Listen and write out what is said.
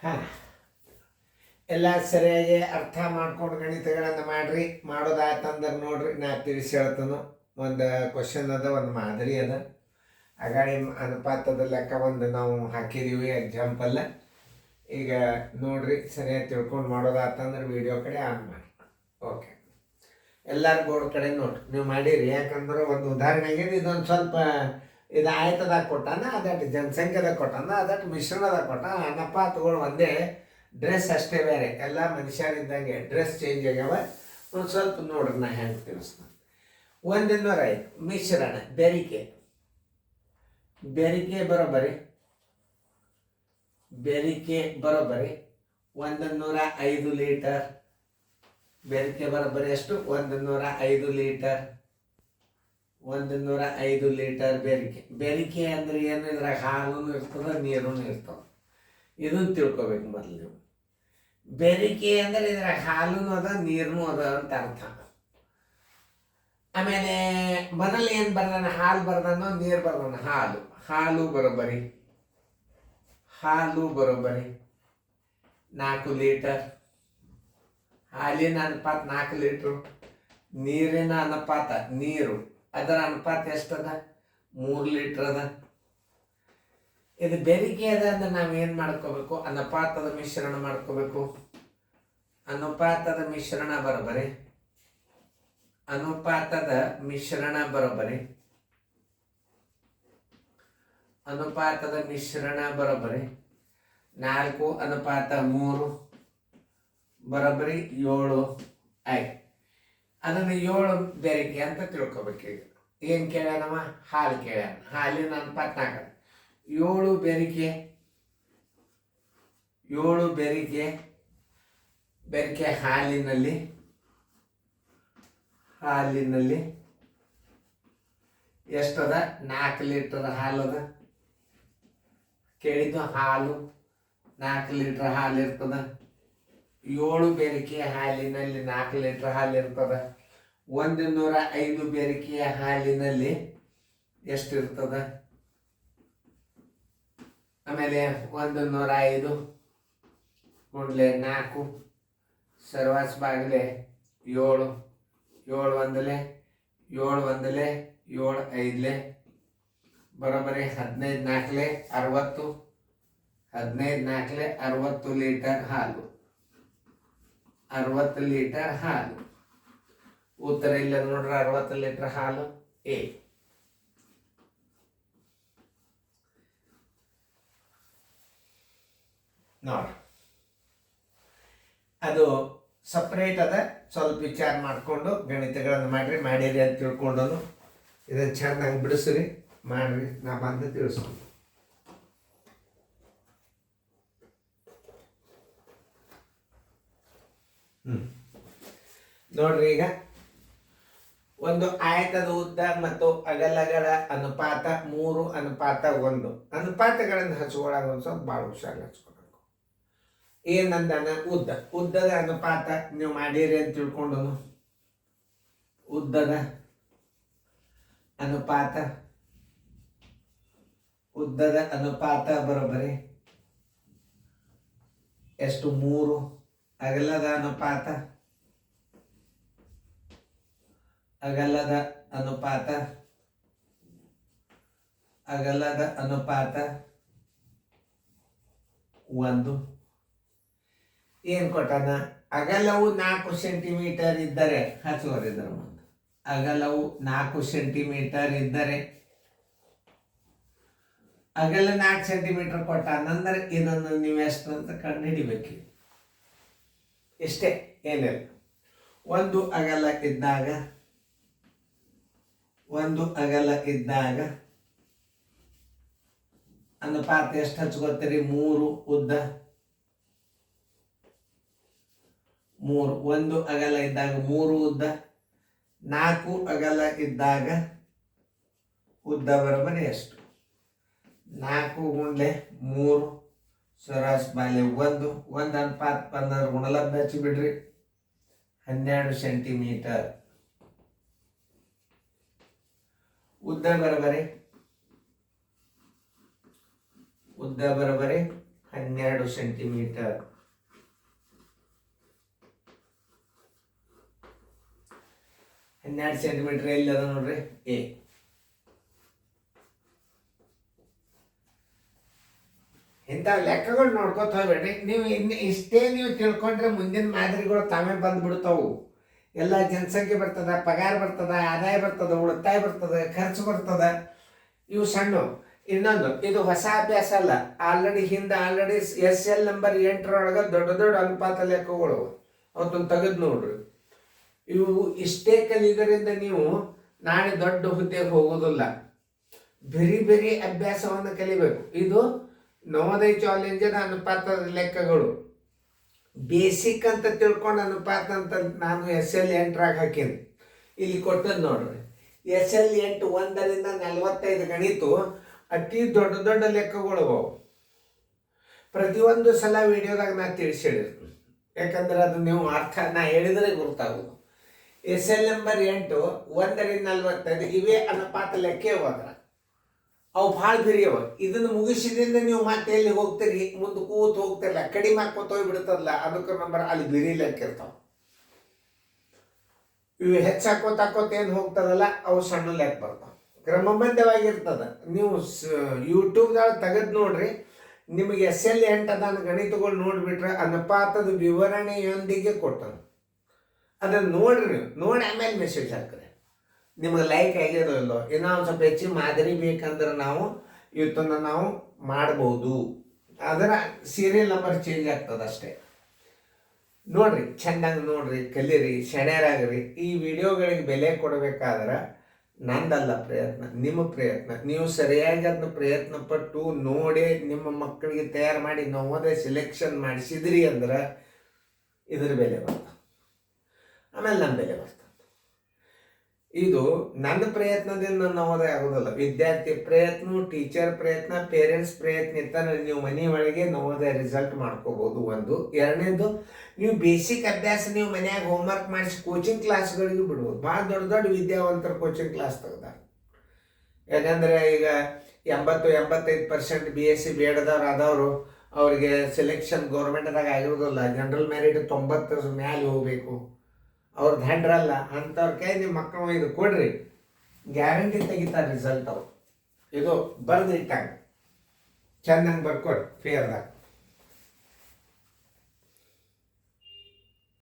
ಹಾಂ, ಎಲ್ಲ ಸರಿಯಾಗಿ ಅರ್ಥ ಮಾಡ್ಕೊಂಡು ಗಣಿತಗಳನ್ನು ಮಾಡಿರಿ. ಮಾಡೋದಾಯ್ತಂದ್ರೆ ನೋಡ್ರಿ, ನಾ ತಿಳಿಸಿ ಹೇಳ್ತಾನು. ಒಂದು ಕ್ವಶನ್ ಅದ, ಒಂದು ಮಾದರಿ ಅದ. ಅಗಾಡಿ ಅನುಪಾತದ ಲೆಕ್ಕ ಒಂದು ನಾವು ಹಾಕಿದ್ದೀವಿ ಎಕ್ಸಾಂಪಲ್. ಈಗ ನೋಡ್ರಿ, ಸರಿಯಾಗಿ ತಿಳ್ಕೊಂಡು ಮಾಡೋದಾತಂದ್ರೆ ವಿಡಿಯೋ ಕಡೆ ಆನ್ ಮಾಡಿ. ಓಕೆ, ಎಲ್ಲರ ಬೋರ್ಡ್ ಕಡೆ ನೋಡ್ರಿ, ನೀವು ಮಾಡಿರಿ. ಯಾಕಂದ್ರೆ ಒಂದು ಉದಾಹರಣೆಗೆ ಇದೊಂದು ಸ್ವಲ್ಪ ಇದು ಆಯ್ತದಾಗ ಕೊಟ್ಟಾನ, ಅದಟ್ಟು ಜನಸಂಖ್ಯೆದಾಗ ಕೊಟ್ಟಾನ, ಅದಟ್ಟು ಮಿಶ್ರಣದಾಗ ಕೊಟ್ಟ. ಅನುಪಾತಗಳು ಒಂದೇ, ಡ್ರೆಸ್ ಅಷ್ಟೇ ಬೇರೆ. ಎಲ್ಲ ಮನುಷ್ಯರಿದ್ದಂಗೆ ಡ್ರೆಸ್ ಚೇಂಜ್ ಆಗ್ಯಾವ. ಒಂದು ಸ್ವಲ್ಪ ನೋಡ್ರಿ, ನಾ ಹೆಂಗೆ ತಿಳಿಸ್ತಾನೆ. 105 ಮಿಶ್ರಣ ಬೆರಿಕೆ. ಬೆರಿಕೆ ಬರೋಬ್ಬರಿ 105 ಲೀಟರ್. ಬೆರಿಕೆ ಬರೋಬ್ಬರಿ ಎಷ್ಟು? 105 ಲೀಟರ್. 105 ಲೀಟರ್ ಬೆರಿಕೆ ಅಂದ್ರೆ ಏನು? ಇದ್ರಾಗ ಹಾಲು ಇರ್ತದೆ, ನೀರು ಇರ್ತದೆ. ಇದನ್ನು ತಿಳ್ಕೊಬೇಕು ಮೊದಲು ನೀವು. ಬೆರಿಕೆ ಅಂದ್ರೆ ಇದ್ರಾಗ ಹಾಲು ಅದ, ನೀರು ಅದ ಅಂತ ಅರ್ಥ. ಆಮೇಲೆ ಮೊದಲು ಏನು ಬರ್ದಾನ? ಹಾಲು ಬರ್ದಾನೋ ನೀರು ಬರ್ದಾನ? ಹಾಲು ಬರೋಬ್ಬರಿ 4 ಲೀಟರ್. ಹಾಲಿನ ಅನುಪಾತ 4 ಲೀಟ್ರು. ನೀರಿನ ಅನುಪಾತ, ನೀರು ಅದರ ಅನುಪಾತ ಎಷ್ಟದ? 3 ಲೀಟ್ರ್ ಅದ. ಇದು ಬೆರಿಕೆ ಅದ ಅಂದ್ರೆ ನಾವೇನು ಮಾಡ್ಕೋಬೇಕು? ಅನುಪಾತದ ಮಿಶ್ರಣ ಮಾಡ್ಕೋಬೇಕು. ಅನುಪಾತದ ಮಿಶ್ರಣ ಬರೋಬ್ಬರಿ 4:3 ಬರೋಬ್ಬರಿ 7 ಆಯ್ತು. ಅದನ್ನು 7 ಬೆರಿಕೆ ಅಂತ ತಿಳ್ಕೊಬೇಕೀಗ. ಏನು ಕೇಳ್ಯಾನವ? ಹಾಲು ಕೇಳ್ಯಾನ. ಹಾಲಿನ ಅನುಪಾತ 4. 7 ಬೆರಿಕೆ ಹಾಲಿನಲ್ಲಿ ಎಷ್ಟದ? 4 ಲೀಟರ್ ಹಾಲದ. ಕೇಳಿದ್ದು ಹಾಲು 4 ಲೀಟರ್ ಹಾಲು ಇರ್ತದ. 7 ಬೆರಿಕೆ ಹಾಲಿನಲ್ಲಿ 4 ಲೀಟರ್ ಹಾಲು ಇರ್ತದ. 105 ಬೆರಿಕೆಯ ಹಾಲಿನಲ್ಲಿ ಎಷ್ಟಿರ್ತದ? ಆಮೇಲೆ 105 ಗುಂಡ್ಲೆ 4 ಸರ್ವಾಸ್ ಬಾಗಿಲೆ 7. 7 ಒಂದಲೆ 7 5 ಬರೋಬ್ಬರಿ 15 4 60. 15 4 60 ಲೀಟರ್ ಹಾಲು. 60 ಲೀಟರ್ ಹಾಲು. ಉತ್ತರ ಇಲ್ಲ ನೋಡ್ರಿ, 60 ಲೀಟರ್ ಹಾಲು ಎ. ನೋಡ್ರಿ, ಅದು ಸಪ್ರೇಟ್ ಅದ. ಸ್ವಲ್ಪ ವಿಚಾರ ಮಾಡಿಕೊಂಡು ಗಣಿತಗಳನ್ನು ಮಾಡಿರಿ ಅಂತ ತಿಳ್ಕೊಂಡು ಇದನ್ನು ಚೆನ್ನಾಗಿ ಬಿಡಿಸ್ರಿ, ಮಾಡ್ರಿ. ನಾ ಬಂದು ತಿಳಿಸ್ತೀನಿ. ನೋಡ್ರಿ, ಈಗ ಒಂದು ಆಯತದ ಉದ್ದ ಮತ್ತು ಅಗಲಗಳ ಅನುಪಾತ 3:1. ಅನುಪಾತಗಳನ್ನು ಹಚ್ಕೊಳ್ಳೋದು ಒಂದು ಸ್ವಲ್ಪ ಭಾಳ ಹುಷಾರಿ ಹಚ್ಕೊಬೇಕು. ಏನಂದಾನ? ಉದ್ದದ ಅನುಪಾತ ನೀವು ಮಾಡಿರಿ ಅಂತ ತಿಳ್ಕೊಂಡು ಉದ್ದದ ಅನುಪಾತ ಬರೋಬ್ಬರಿ ಎಷ್ಟು? 3. ಅಗಲದ ಅನುಪಾತ 1. ಏನು ಕೊಟ್ಟಾನ? ಅಗಲವು 4 ಸೆಂಟಿಮೀಟರ್ ಇದ್ದರೆ ಹಚ್ಚುವರಿದ್ರ ಮುಂದೆ. ಅಗಲವು 4 ಸೆಂಟಿಮೀಟರ್ ಇದ್ದರೆ, ಅಗಲ 4 ಸೆಂಟಿಮೀಟರ್ ಕೊಟ್ಟಾನಂದ್ರೆ ಇದನ್ನು ನೀವು ಎಷ್ಟು ಅಂತ ಕಂಡು ಹಿಡಿಬೇಕು. ಇಷ್ಟೇ, ಏನಿಲ್ಲ. ಒಂದು ಅಗಲ ಇದ್ದಾಗ ಅನುಪಾತ ಎಷ್ಟು ಹಚ್ಕೋತೀರಿ? 3 ಉದ್ದ 3. 1 ಅಗಲ ಇದ್ದಾಗ 3 ಉದ್ದ. 4 ಅಗಲ ಇದ್ದಾಗ ಉದ್ದ ಬರೋಬ್ಬರಿ ಎಷ್ಟು? 4 ಗುಂಡ್ಲೆ 3 ಸರಾಸ್ ಬಾಲೆ 1. ಅನುಪಾತ ಬಂದ್ರೆ ಗುಣಲಬ್ಧ ಹಚ್ಚಿ ಬಿಡ್ರಿ. 12 ಸೆಂಟಿಮೀಟರ್. ಉದ್ದ ಬರೋಬ್ಬರಿ 12 ಸೆಂಟಿಮೀಟರ್. ಎಲ್ಲಿ ಅದ ನೋಡ್ರಿ ಎ. ಇಂಥ ಲೆಕ್ಕಗಳು ನೋಡ್ಕೊತ ಹೋಗ್ಬೇಡ್ರಿ. ನೀವು ಇಷ್ಟೇ ನೀವು ತಿಳ್ಕೊಂಡ್ರೆ ಮುಂದಿನ ಮಾದರಿಗಳು ತಾವೇ ಬಂದ್ಬಿಡ್ತಾವು. ಎಲ್ಲ ಜನಸಂಖ್ಯೆ ಬರ್ತದ, ಪಗಾರ ಬರ್ತದ, ಆದಾಯ ಬರ್ತದ, ಉಳಿತಾಯ ಬರ್ತದ, ಖರ್ಚು ಬರ್ತದ. ಇವು ಸಣ್ಣ. ಇನ್ನೊಂದು, ಇದು ಹೊಸ ಅಭ್ಯಾಸ ಅಲ್ಲ. ಆಲ್ರೆಡಿ SL ನಂಬರ್ 8 ದೊಡ್ಡ ದೊಡ್ಡ ಅನುಪಾತ ಲೆಕ್ಕಗಳು ಅವತ್ತೊಂದು ತೆಗೆದು ನೋಡ್ರಿ. ಇವು ಇಷ್ಟೇ ಕಲಿಯೋದರಿಂದ ನೀವು ನಾಳೆ ದೊಡ್ಡ ಹುದ್ದೆಗೆ ಹೋಗೋದಿಲ್ಲ. ಬೇರೆ ಅಭ್ಯಾಸವನ್ನು ಕಲಿಬೇಕು. ಇದು ನವೋದಯ ಚಾಲೆಂಜರ್ ಅನುಪಾತದ ಲೆಕ್ಕಗಳು. ಬೇಸಿಕ್ ಅಂತ ತಿಳ್ಕೊಂಡು ಅನುಪಾತ ಅಂತ ನಾನು SL 8 ಹಾಕೀನಿ. ಇಲ್ಲಿ ಕೊಟ್ಟದ್ದು ನೋಡ್ರಿ. SL 8 1ರಿಂದ 45 ಗಣಿತು ಅತಿ ದೊಡ್ಡ ದೊಡ್ಡ ಲೆಕ್ಕಗಳು ಅವು. ಪ್ರತಿಯೊಂದು ಸಲ ವಿಡಿಯೋದಾಗ ನಾ ತಿಳಿಸಿಡಿರ್ತೀನಿ. ಯಾಕಂದ್ರೆ ಅದು ನೀವು ಅರ್ಥ ನಾ ಹೇಳಿದ್ರೆ ಗೊತ್ತಾಗೋದು. SL ನಂಬರ್ 8 1ರಿಂದ 45 ಇವೇ ಅನುಪಾತ ಲೆಕ್ಕ ಹೋದ್ರ ಅವು ಭಾಳ ಬಿರಿಯವ. ಇದನ್ನು ಮುಗಿಸಿದಿಂದ ನೀವು ಮತ್ತೆ ಎಲ್ಲಿ ಹೋಗ್ತೀರಿ, ಮುಂದೆ ಕೂತು ಹೋಗ್ತಿರಲ್ಲ, ಕಡಿಮೆ ಹಾಕೋತ ಹೋಗ್ಬಿಡ್ತದಲ್ಲ, ಅದಕ್ಕೆ ನಂಬರ್ ಅಲ್ಲಿ ಬಿರಿ ಲೆಕ್ಕ ಇರ್ತಾವ. ಇವು ಹೆಚ್ಚಾಕೋತ ಏನು ಹೋಗ್ತದಲ್ಲ ಅವು ಸಣ್ಣ ಲೆಕ್ಕ ಬರ್ತಾವ. ಕ್ರಮಬದ್ಧವಾಗಿರ್ತದ. ನೀವು ಯೂಟ್ಯೂಬ್ದಾಗ ತೆಗೆದು ನೋಡ್ರಿ. ನಿಮಗೆ SL 8 ಅದಾನ ಗಣಿತಗಳು ನೋಡಿಬಿಟ್ರೆ ಅನುಪಾತದ ವಿವರಣೆಯೊಂದಿಗೆ ಕೊಟ್ಟನು. ಅದನ್ನು ನೋಡ್ರಿ. ನೀವು ನೋಡಿ ಆಮೇಲೆ ಮೆಸೇಜ್ ಹಾಕ್ರಿ. ನಿಮಗೆ ಲೈಕ್ ಆಗಿರೋ ಇಲ್ಲೋ, ಇನ್ನೂ ಒಂದು ಸ್ವಲ್ಪ ಹೆಚ್ಚಿನ ಮಾದರಿ ಬೇಕಂದ್ರೆ ಇವತ್ತನ್ನು ನಾವು ಮಾಡ್ಬೋದು. ಅದರ ಸೀರಿಯಲ್ ನಂಬರ್ ಚೇಂಜ್ ಆಗ್ತದೆ ಅಷ್ಟೇ. ನೋಡ್ರಿ, ಚೆನ್ನಾಗಿ ನೋಡ್ರಿ, ಕಲೀರಿ, ಶಣ್ಯರಾಗ್ರಿ. ಈ ವಿಡಿಯೋಗಳಿಗೆ ಬೆಲೆ ಕೊಡಬೇಕಾದ್ರೆ ನಂದಲ್ಲ ಪ್ರಯತ್ನ, ನಿಮ್ಮ ಪ್ರಯತ್ನ. ನೀವು ಸರಿಯಾಗಿ ಅದನ್ನ ಪ್ರಯತ್ನ ಪಟ್ಟು ನೋಡಿ ನಿಮ್ಮ ಮಕ್ಕಳಿಗೆ ತಯಾರು ಮಾಡಿ ನವೋದಯ ಸೆಲೆಕ್ಷನ್ ಮಾಡಿಸಿದ್ರಿ ಅಂದ್ರೆ ಇದ್ರ ಬೆಲೆ ಬರ್ತದೆ. ಆಮೇಲೆ ನಮ್ಮ ಬೆಲೆ ಬರ್ತದೆ. ಇದು ನನ್ನ ಪ್ರಯತ್ನದಿಂದ ನವೋದಯ ಆಗೋದಲ್ಲ. ವಿದ್ಯಾರ್ಥಿ ಪ್ರಯತ್ನ, ಟೀಚರ್ ಪ್ರಯತ್ನ, ಪೇರೆಂಟ್ಸ್ ಪ್ರಯತ್ನ ಇರ್ತಾನೆ ನೀವು ಮನೆ ಒಳಗೆ ನವೋದಯ ರಿಸಲ್ಟ್ ಮಾಡ್ಕೋಬೋದು. ಒಂದು. ಎರಡನೇದು, ನೀವು ಬೇಸಿಕ್ ಅಭ್ಯಾಸ ನೀವು ಮನ್ಯಾಗ ಹೋಮ್ವರ್ಕ್ ಮಾಡಿಸಿ ಕೋಚಿಂಗ್ ಕ್ಲಾಸ್ಗಳಿಗೂ ಬಿಡ್ಬೋದು. ಭಾಳ ದೊಡ್ಡ ದೊಡ್ಡ ವಿದ್ಯಾವಂತರು ಕೋಚಿಂಗ್ ಕ್ಲಾಸ್ ತೆಗ್ದಾರೆ. ಯಾಕಂದರೆ ಈಗ 80-85% BSc ಬೇಡದವ್ರು ಆದವರು ಅವ್ರಿಗೆ ಸೆಲೆಕ್ಷನ್ ಗೌರ್ಮೆಂಟ್ದಾಗ ಆಗಿರೋದಿಲ್ಲ. ಜನರಲ್ ಮೆರಿಟ್ 90 ಮ್ಯಾಲೆ ಹೋಗಬೇಕು. ಅವ್ರದ್ದು ಹೆಂಡ್ರಲ್ಲ ಅಂಥವ್ರ ಕೈ ನಿಮ್ಮ ಮಕ್ಕಳು ಇದು ಕೊಡ್ರಿ, ಗ್ಯಾರಂಟಿ ತೆಗಿತಾರೆ ರಿಸಲ್ಟ್. ಅವರು ಇದು ಬರೆದು ಇಟ್ಟಾಗ ಚೆನ್ನಾಗಿ ಬರ್ಕೊಡ್ರಿ ಫೇರ್ದಾಗ.